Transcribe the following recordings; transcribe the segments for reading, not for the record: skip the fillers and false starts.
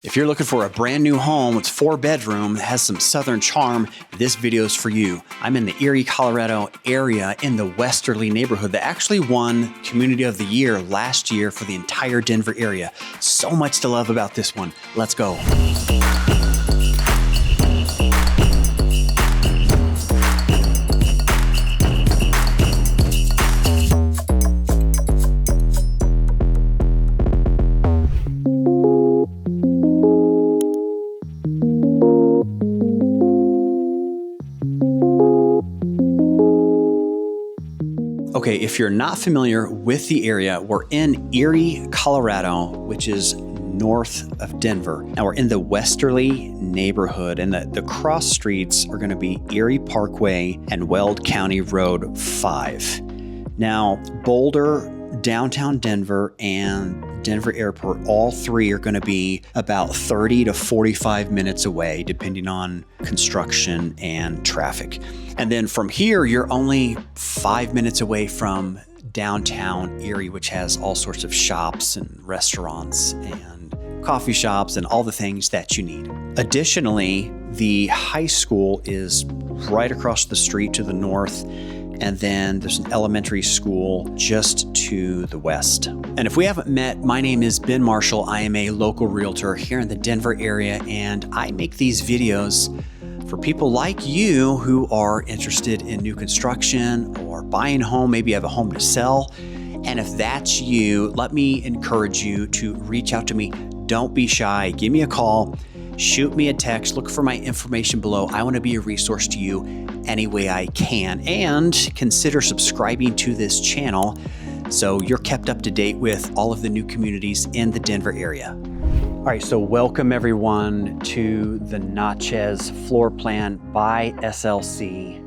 If you're looking for a brand new home, it's 4-bedroom, has some southern charm, this video is for you. I'm in the Erie, Colorado area in the Westerly neighborhood that actually won Community of the Year last year for the entire Denver area. So much to love about this one. Let's go. Okay, if you're not familiar with the area, we're in Erie, Colorado, which is north of Denver. Now we're in the Westerly neighborhood, and the cross streets are going to be Erie Parkway and Weld County Road 5. Now, Boulder, downtown Denver, and Denver Airport, all three are going to be about 30 to 45 minutes away, depending on construction and traffic. And then from here, you're only 5 minutes away from downtown Erie, which has all sorts of shops and restaurants and coffee shops and all the things that you need. Additionally, the high school is right across the street to the north, and then there's an elementary school just to the west. And if we haven't met, my name is Ben Marshall. I am a local realtor here in the Denver area, and I make these videos for people like you who are interested in new construction or buying a home. Maybe you have a home to sell. And if that's you, let me encourage you to reach out to me. Don't be shy. Give me a call. Shoot me a text. Look for my information below. I want to be a resource to you any way I can. And consider subscribing to this channel so you're kept up to date with all of the new communities in the Denver area. All right, so welcome everyone to the Natchez Floorplan by SLC,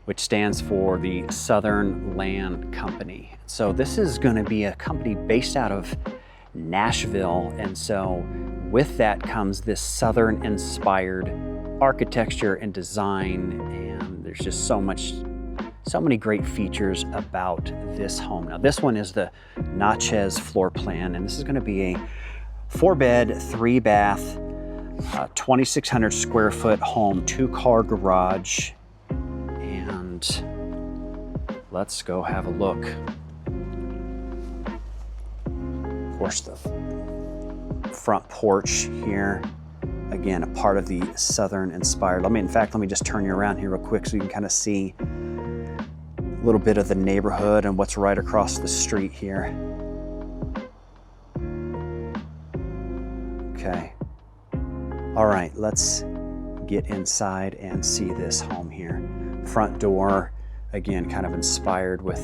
which stands for the Southern Land Company. So this is going to be a company based out of Nashville, and so with that comes this Southern inspired architecture and design, and there's just so many great features about this home. Now this one is the Natchez Floorplan, and this is going to be a 4-bed, 3-bath, 2,600 square foot home, 2-car garage, and let's go have a look. Of course, the front porch here, again, a part of the Southern inspired. In fact, let me just turn you around here real quick so you can kind of see a little bit of the neighborhood and what's right across the street here. Okay. All right, let's get inside and see this home here. Front door, again, kind of inspired with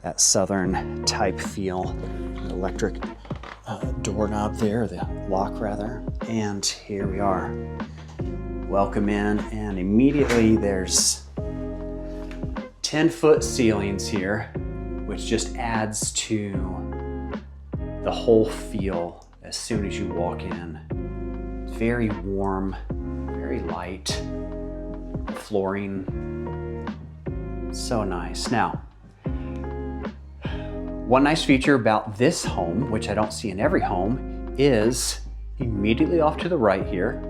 that Southern type feel. The electric doorknob there, the lock rather. And here we are. Welcome in, and immediately there's 10-foot ceilings here, which just adds to the whole feel as soon as you walk in. It's very warm, very light. Flooring, so nice. Now, one nice feature about this home, which I don't see in every home, is immediately off to the right here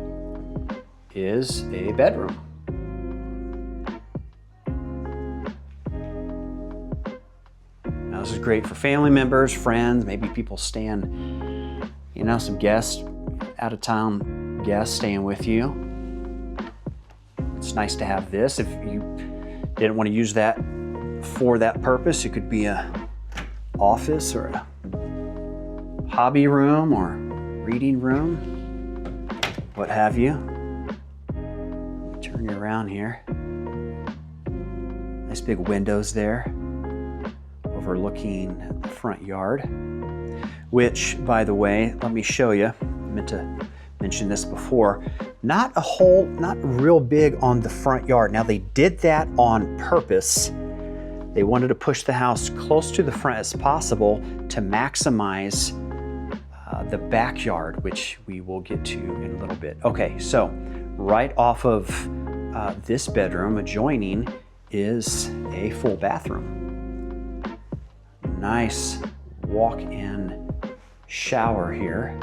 is a bedroom. Now this is great for family members, friends, maybe people staying, some guests, out of town guests staying with you. It's nice to have this. If you didn't want to use that for that purpose, it could be a office or a hobby room or reading room, what have you. Turn you around here. Nice big windows there overlooking the front yard, which, by the way, let me show you. I meant to mention this before. Not real big on the front yard. Now they did that on purpose. They wanted to push the house close to the front as possible to maximize the backyard, which we will get to in a little bit. Okay, so right off of this bedroom adjoining is a full bathroom. Nice walk-in shower here.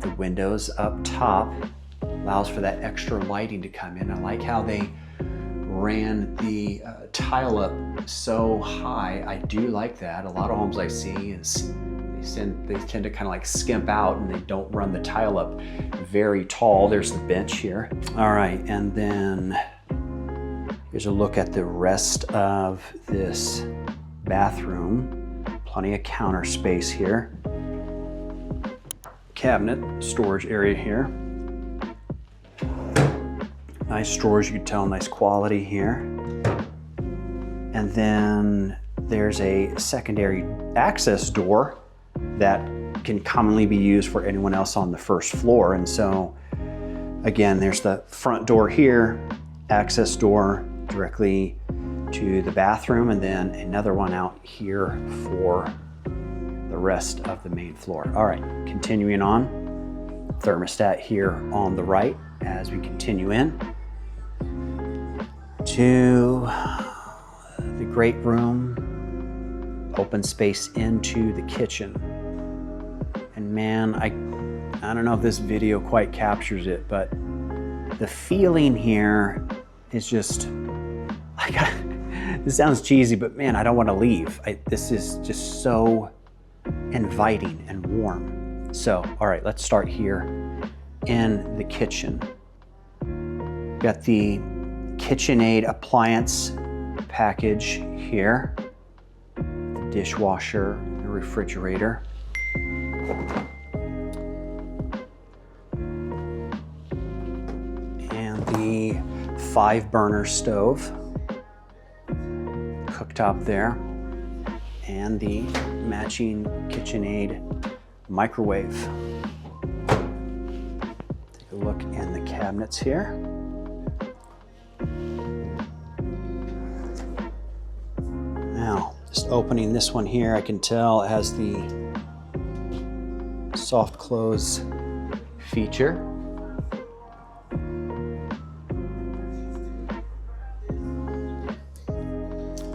The windows up top allows for that extra lighting to come in. I like how they ran the tile up so high. I do like that. A lot of homes I see is they tend to kind of like skimp out and they don't run the tile up very tall. There's the bench here. All right, and then here's a look at the rest of this bathroom. Plenty of counter space here. Cabinet storage area here. Nice storage, you can tell, nice quality here. And then there's a secondary access door that can commonly be used for anyone else on the first floor. And so again, there's the front door here, access door directly to the bathroom, and then another one out here for the rest of the main floor. All right, continuing on, thermostat here on the right as we continue in to the great room, open space into the kitchen. And man, I don't know if this video quite captures it, but the feeling here is just like, this sounds cheesy, but man, I don't want to leave. This is just so inviting and warm. So, all right, let's start here in the kitchen. Got the KitchenAid appliance package here, the dishwasher, the refrigerator. And the 5-burner stove, cooktop there, and the matching KitchenAid microwave. Take a look in the cabinets here. Now, just opening this one here, I can tell it has the soft close feature.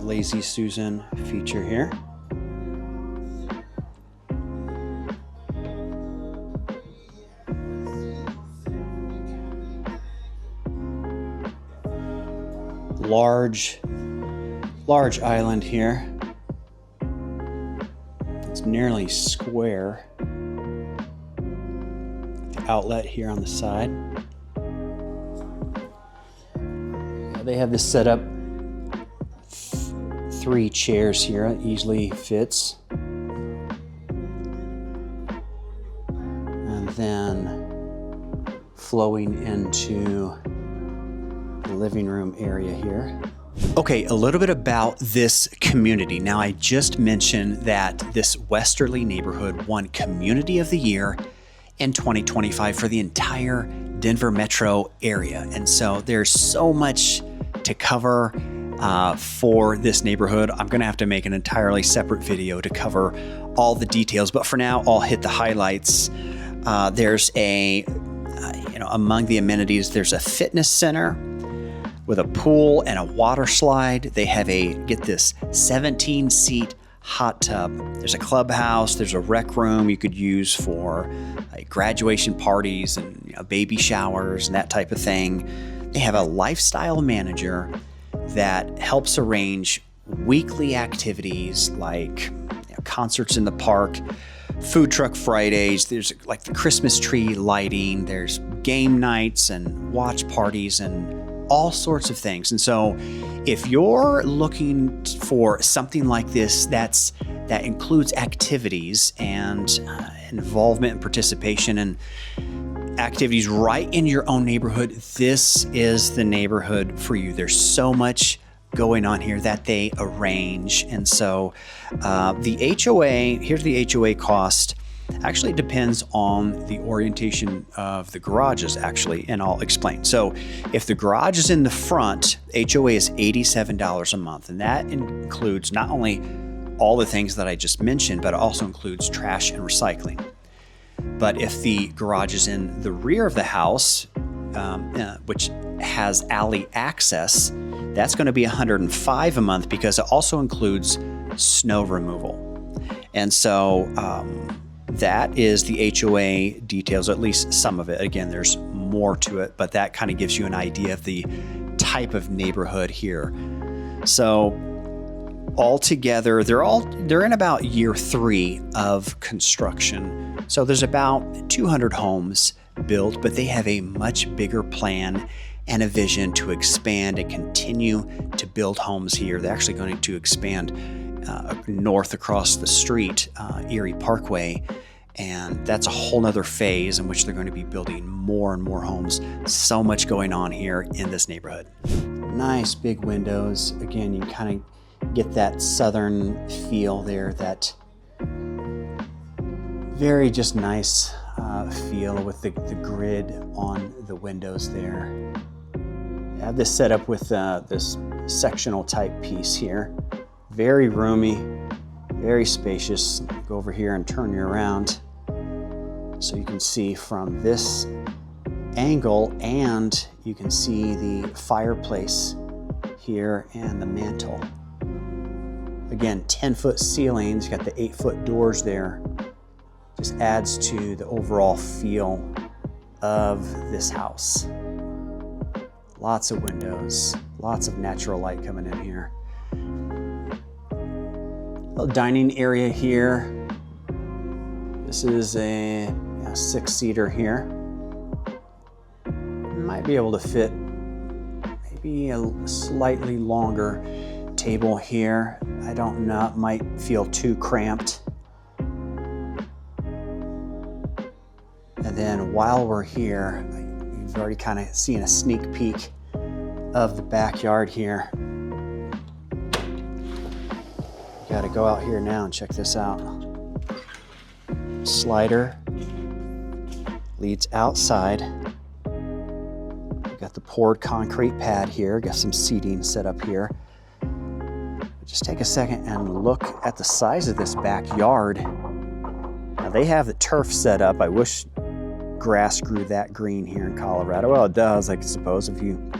Lazy Susan feature here. Large island here. It's nearly square. The outlet here on the side. They have this set up 3 chairs here. It easily fits. And then flowing into the living room area here. Okay, a little bit about this community. Now, I just mentioned that this Westerly neighborhood won Community of the Year in 2025 for the entire Denver metro area. And so there's so much to cover for this neighborhood. I'm gonna have to make an entirely separate video to cover all the details, but for now, I'll hit the highlights. There's among the amenities, there's a fitness center with a pool and a water slide. They have get this, 17-seat hot tub. There's a clubhouse, there's a rec room you could use for graduation parties and baby showers and that type of thing. They have a lifestyle manager that helps arrange weekly activities like concerts in the park, food truck Fridays, there's like the Christmas tree lighting, there's game nights and watch parties and all sorts of things. And so if you're looking for something like this that includes activities and involvement and participation and activities right in your own neighborhood, this is the neighborhood for you. There's so much going on here that they arrange. And so the HOA, here's the HOA cost. Actually, it depends on the orientation of the garages, actually, and I'll explain. So if the garage is in the front, HOA is $87 a month, and that includes not only all the things that I just mentioned, but it also includes trash and recycling. But if the garage is in the rear of the house, which has alley access, that's going to be $105 a month, because it also includes snow removal. And so that is the HOA details, at least some of it. Again, there's more to it, but that kind of gives you an idea of the type of neighborhood here. So altogether, they're in about year 3 of construction. So there's about 200 homes built, but they have a much bigger plan and a vision to expand and continue to build homes here. They're actually going to expand north across the street, Erie Parkway, and that's a whole nother phase in which they're going to be building more and more homes. So much going on here in this neighborhood. Nice big windows. Again, you kind of get that southern feel there, that very just nice feel with the grid on the windows there. I have this set up with this sectional type piece here. Very roomy, very spacious. Go over here and turn you around so you can see from this angle, and you can see the fireplace here and the mantle. Again, 10-foot ceilings, you got the 8-foot doors there. Just adds to the overall feel of this house. Lots of windows, lots of natural light coming in here. Little dining area here. This is a 6-seater here. Might be able to fit maybe a slightly longer table here. I don't know, it might feel too cramped. And then while we're here, you've already kind of seen a sneak peek of the backyard here. Got to go out here now and check this out. Slider leads outside. Got the poured concrete pad here. Got some seating set up here. Just take a second and look at the size of this backyard. Now they have the turf set up. I wish grass grew that green here in Colorado. Well, it does, I suppose, if you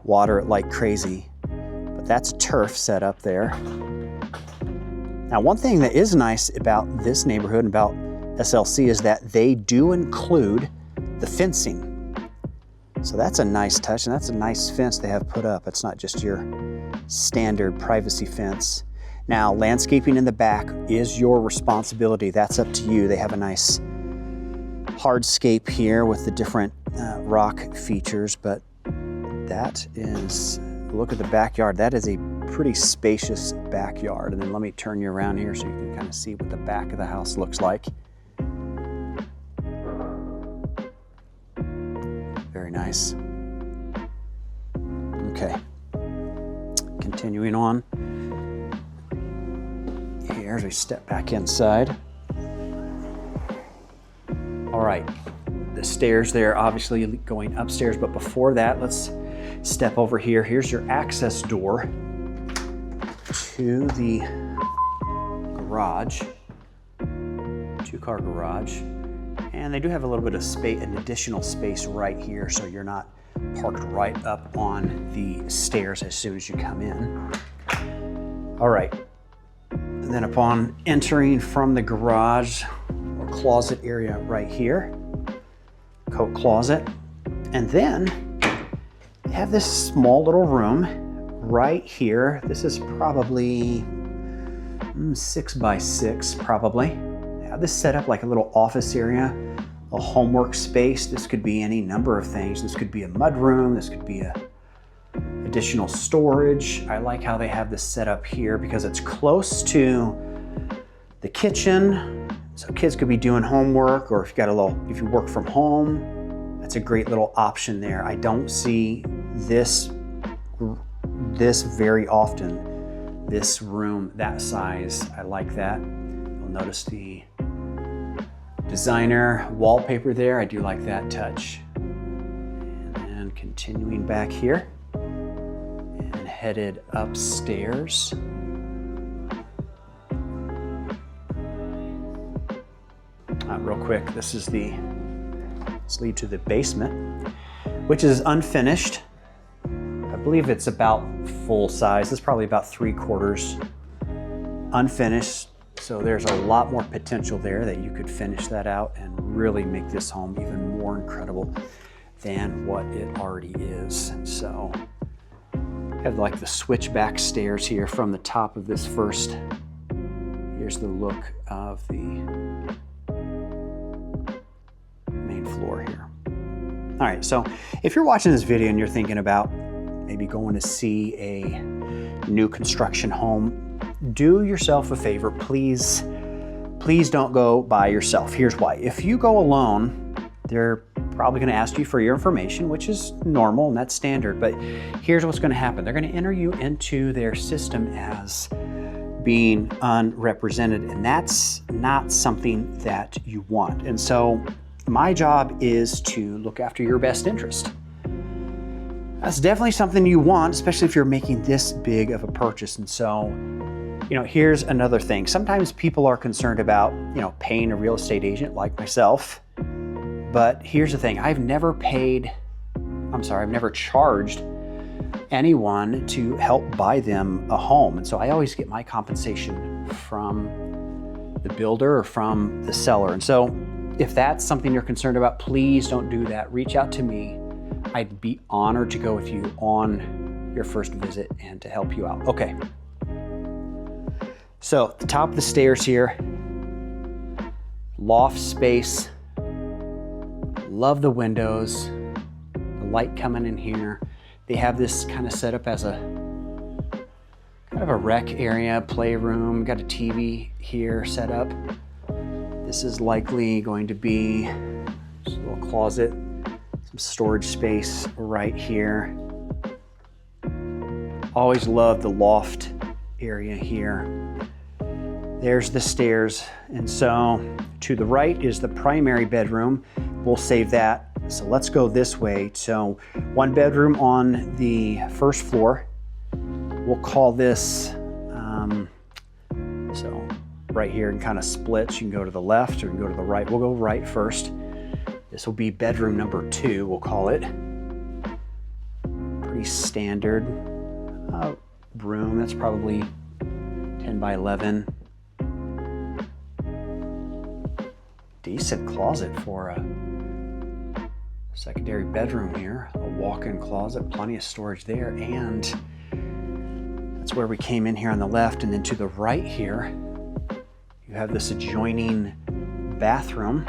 water it like crazy. But that's turf set up there. Now, one thing that is nice about this neighborhood and about SLC is that they do include the fencing. So that's a nice touch, and that's a nice fence they have put up. It's not just your standard privacy fence. Now, landscaping in the back is your responsibility. That's up to you. They have a nice hardscape here with the different rock features, but that is, look at the backyard. That is a pretty spacious backyard. And then let me turn you around here so you can kind of see what the back of the house looks like. Very nice. Okay, continuing on. Here's we step back inside. All right, the stairs there obviously going upstairs, but before that, let's step over here. Here's your access door to the garage, 2-car garage. And they do have a little bit of space, an additional space right here, so you're not parked right up on the stairs as soon as you come in. All right, and then upon entering from the garage, or closet area right here, coat closet, and then you have this small little room right here. This is probably 6 by 6, probably. I have this set up like a little office area, a homework space. This could be any number of things. This could be a mud room. This could be a additional storage. I like how they have this set up here because it's close to the kitchen. So kids could be doing homework, or if you work from home, that's a great little option there. I don't see this very often, this room that size. I like that. You'll notice the designer wallpaper there. I do like that touch. And then continuing back here and headed upstairs. Real quick, let's lead to the basement, which is unfinished. I believe it's about full size. It's probably about 3/4 unfinished. So there's a lot more potential there that you could finish that out and really make this home even more incredible than what it already is. So I have like the switchback stairs here from the top of this first. Here's the look of the main floor here. All right, so if you're watching this video and you're thinking about maybe going to see a new construction home, do yourself a favor, please don't go by yourself. Here's why. If you go alone, they're probably going to ask you for your information, which is normal and that's standard, but here's what's going to happen. They're going to enter you into their system as being unrepresented, and that's not something that you want. And so my job is to look after your best interest. That's definitely something you want, especially if you're making this big of a purchase. And so, you know, here's another thing. Sometimes people are concerned about, you know, paying a real estate agent like myself. But here's the thing. I've never charged anyone to help buy them a home. And so I always get my compensation from the builder or from the seller. And so if that's something you're concerned about, please don't do that. Reach out to me. I'd be honored to go with you on your first visit and to help you out. Okay. So the top of the stairs here, loft space. Love the windows, the light coming in here. They have this kind of set up as a kind of a rec area, playroom. Got a TV here set up. This is likely going to be just a little closet, some storage space right here. Always love the loft area here. There's the stairs. And so to the right is the primary bedroom. We'll save that. So let's go this way. So one bedroom on the first floor. We'll call this, so right here and kind of splits. You can go to the left or you can go to the right. We'll go right first. This will be bedroom number 2, we'll call it. Pretty standard room. That's probably 10 by 11. Decent closet for a secondary bedroom here. A walk-in closet, plenty of storage there, and that's where we came in here on the left. And then to the right here, you have this adjoining bathroom.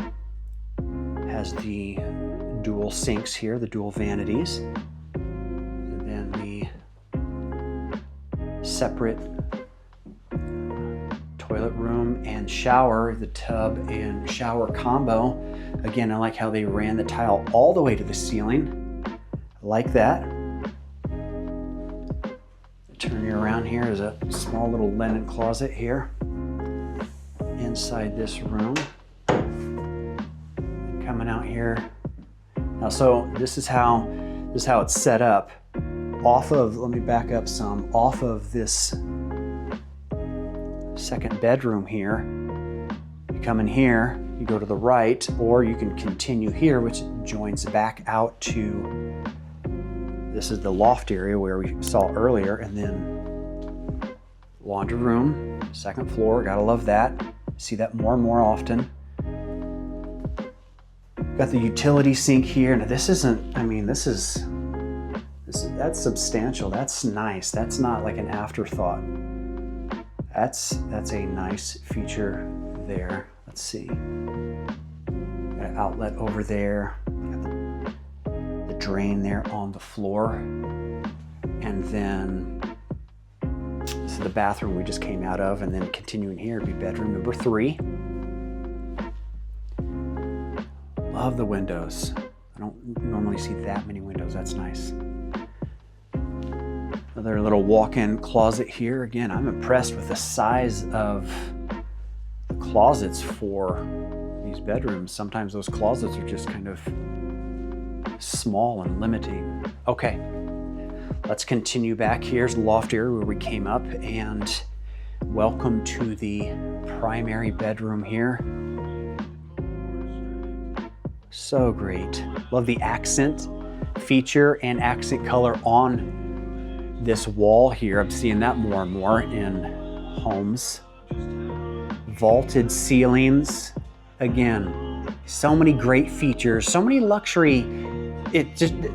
Has the dual sinks here, the dual vanities, and then the separate toilet room and shower, the tub and shower combo. Again, I like how they ran the tile all the way to the ceiling. I like that. Turn you around here. There's a small little linen closet here inside this room. Coming out here. Now, so this is how it's set up. Off of, let me back up some, off of this second bedroom here. You come in here, you go to the right, or you can continue here, which joins back out to, this is the loft area where we saw earlier, and then laundry room, second floor, gotta love that. See that more and more often. Got the utility sink here. Now this isn't, I mean, that's substantial. That's nice. That's not like an afterthought. That's a nice feature there. Let's see. Got an outlet over there. Got the drain there on the floor. And then this is the bathroom we just came out of. And then continuing here would be bedroom number 3. Love the windows. I don't normally see that many windows. That's nice. Another little walk-in closet here. Again, I'm impressed with the size of the closets for these bedrooms. Sometimes those closets are just kind of small and limiting. Okay, let's continue back. Here's the loft area where we came up, and welcome to the primary bedroom here. So great. Love the accent feature and accent color on this wall here. I'm seeing that more and more in homes. vaulted ceilings. Again, so many great features, so many luxury.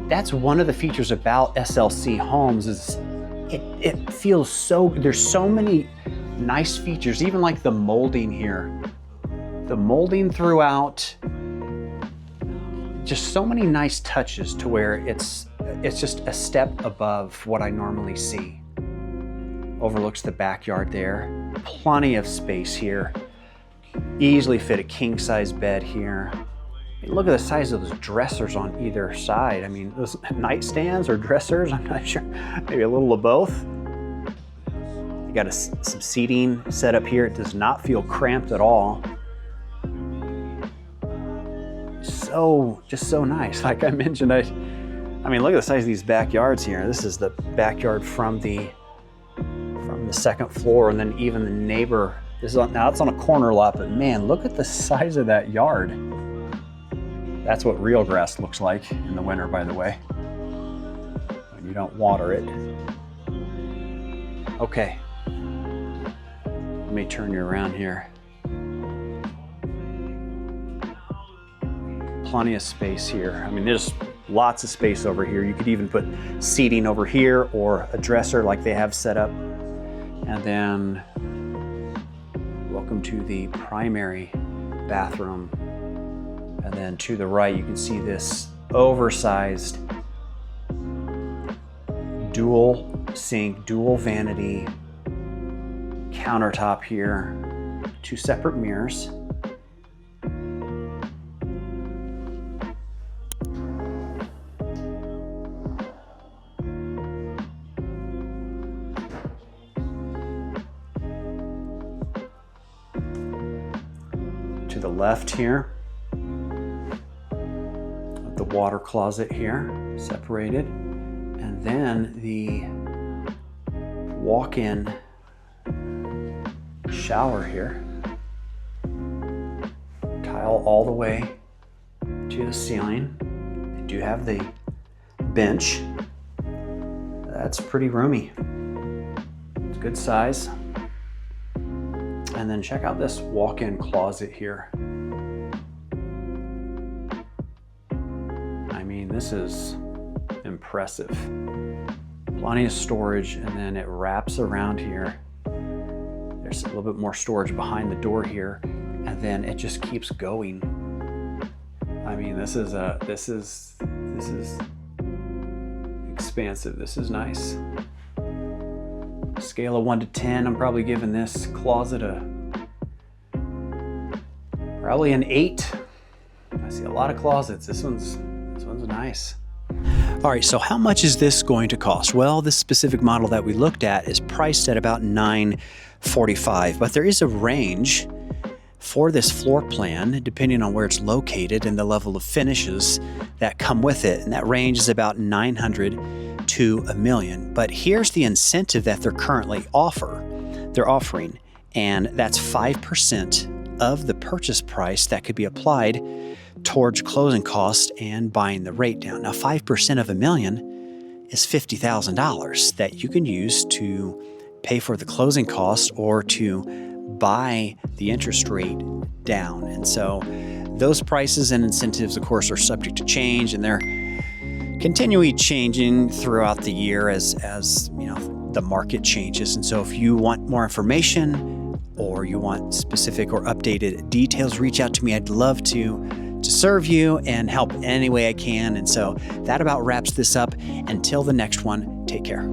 That's one of the features about SLC homes is it feels so, there's so many nice features, even like the molding here. The molding throughout, just so many nice touches to where it's just a step above what I normally see. Overlooks the backyard there. Plenty of space here. Easily fit a king size bed here. Look at the size of those dressers on either side. I mean, those nightstands or dressers, I'm not sure. Maybe a little of both. You got some seating set up here. It does not feel cramped at all. Just so nice. Like I mentioned, I mean, look at the size of these backyards here. This is the backyard from the second floor, and then even the neighbor. Now it's on a corner lot, but man, look at the size of that yard. That's what real grass looks like in the winter, by the way, when you don't water it. Okay, let me turn you around here. Plenty of space here. I mean, there's lots of space over here. You could even put seating over here or a dresser like they have set up. And then, welcome to the primary bathroom. And then to the right, you can see this oversized dual sink, dual vanity countertop here. 2 separate mirrors. To the left here, the water closet here, separated, and then the walk-in shower here. Tile all the way to the ceiling. They do have the bench. That's pretty roomy. It's good size. And then check out this walk-in closet here. I mean, this is impressive. Plenty of storage, and then it wraps around here. There's a little bit more storage behind the door here, and then it just keeps going. I mean, this is expansive. This is nice. Scale of 1 to 10, I'm probably giving this closet probably an 8. I see a lot of closets. This one's nice. All right, so how much is this going to cost? Well, this specific model that we looked at is priced at about $945, but there is a range for this floor plan depending on where it's located and the level of finishes that come with it, and that range is about $900 to $1 million. But here's the incentive that they're currently offering, and that's 5% of the purchase price that could be applied towards closing costs and buying the rate down. Now, 5% of $1 million is $50,000 that you can use to pay for the closing costs or to buy the interest rate down. And so those prices and incentives, of course, are subject to change, and they're continually changing throughout the year as you know, the market changes. And so if you want more information or you want specific or updated details, reach out to me. I'd love to serve you and help any way I can. And so that about wraps this up. Until the next one, take care.